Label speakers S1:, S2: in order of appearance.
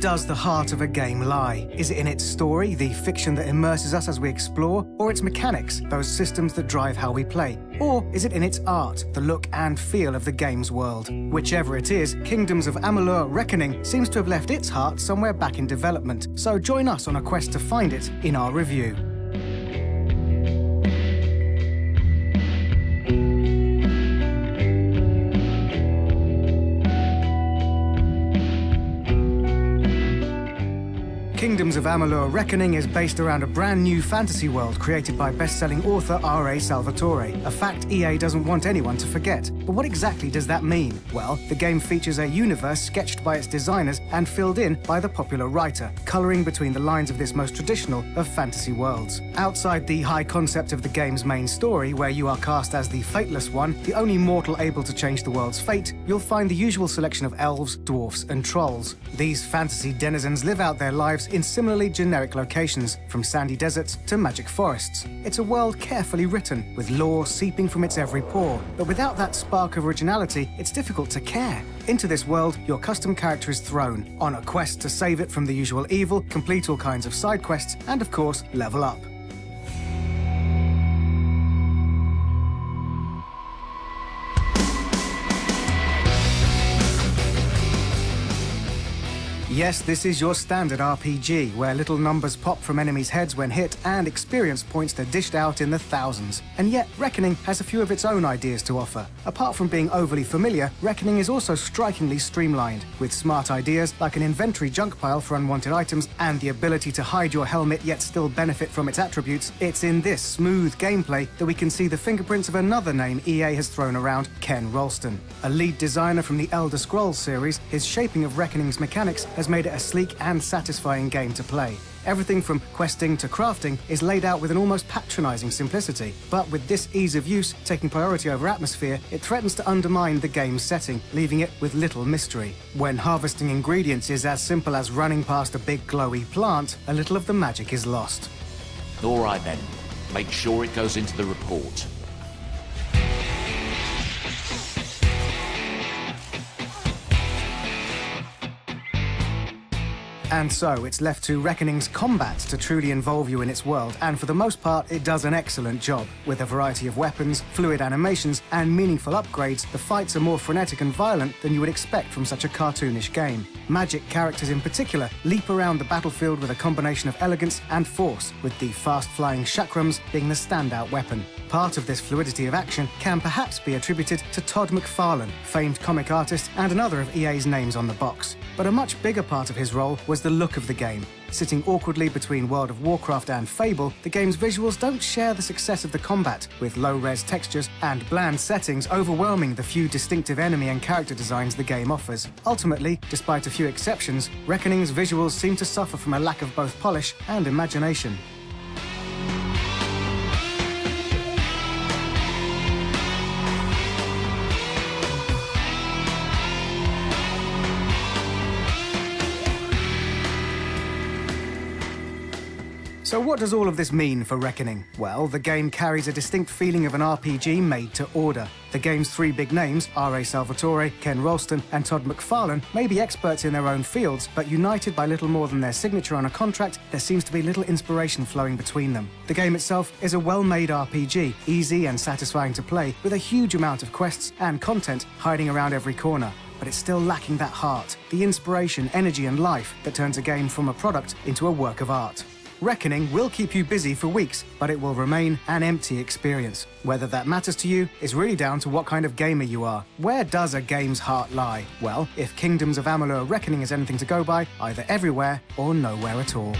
S1: does the heart of a game lie? Is it in its story, the fiction that immerses us as we explore, or its mechanics, those systems that drive how we play? Or is it in its art, the look and feel of the game's world? Whichever it is, Kingdoms of Amalur: Reckoning seems to have left its heart somewhere back in development, so join us on a quest to find it in our review. Kingdoms of Amalur: Reckoning is based around a brand new fantasy world created by best-selling author R.A. Salvatore, a fact EA doesn't want anyone to forget. But what exactly does that mean? Well, the game features a universe sketched by its designers and filled in by the popular writer, colouring between the lines of this most traditional of fantasy worlds. Outside the high concept of the game's main story, where you are cast as the Fateless One, the only mortal able to change the world's fate, you'll find the usual selection of elves, dwarfs and trolls. These fantasy denizens live out their lives in similarly generic locations, from sandy deserts to magic forests. It's a world carefully written, with lore seeping from its every pore. But without that spark of originality, it's difficult to care. Into this world, your custom character is thrown, on a quest to save it from the usual evil, complete all kinds of side quests, and of course, level up. Yes, this is your standard RPG, where little numbers pop from enemies' heads when hit, and experience points are dished out in the thousands. And yet, Reckoning has a few of its own ideas to offer. Apart from being overly familiar, Reckoning is also strikingly streamlined, with smart ideas like an inventory junk pile for unwanted items and the ability to hide your helmet yet still benefit from its attributes. It's in this smooth gameplay that we can see the fingerprints of another name EA has thrown around, Ken Rolston. A lead designer from the Elder Scrolls series, his shaping of Reckoning's mechanics has made it a sleek and satisfying game to play. Everything from questing to crafting is laid out with an almost patronizing simplicity. But with this ease of use taking priority over atmosphere, it threatens to undermine the game's setting, leaving it with little mystery. When harvesting ingredients is as simple as running past a big glowy plant, a little of the magic is lost.
S2: All right then, make sure it goes into the report.
S1: And so, it's left to Reckoning's combat to truly involve you in its world, and for the most part, it does an excellent job. With a variety of weapons, fluid animations, and meaningful upgrades, the fights are more frenetic and violent than you would expect from such a cartoonish game. Magic characters in particular leap around the battlefield with a combination of elegance and force, with the fast-flying chakrams being the standout weapon. Part of this fluidity of action can perhaps be attributed to Todd McFarlane, famed comic artist and another of EA's names on the box. But a much bigger part of his role was the look of the game. Sitting awkwardly between World of Warcraft and Fable, the game's visuals don't share the success of the combat, with low-res textures and bland settings overwhelming the few distinctive enemy and character designs the game offers. Ultimately, despite a few exceptions, Reckoning's visuals seem to suffer from a lack of both polish and imagination. So what does all of this mean for Reckoning? Well, the game carries a distinct feeling of an RPG made to order. The game's three big names, R.A. Salvatore, Ken Rolston and Todd McFarlane, may be experts in their own fields, but united by little more than their signature on a contract, there seems to be little inspiration flowing between them. The game itself is a well-made RPG, easy and satisfying to play, with a huge amount of quests and content hiding around every corner. But it's still lacking that heart, the inspiration, energy and life that turns a game from a product into a work of art. Reckoning will keep you busy for weeks, but it will remain an empty experience. Whether that matters to you is really down to what kind of gamer you are. Where does a game's heart lie? Well, if Kingdoms of Amalur: Reckoning is anything to go by, either everywhere or nowhere at all.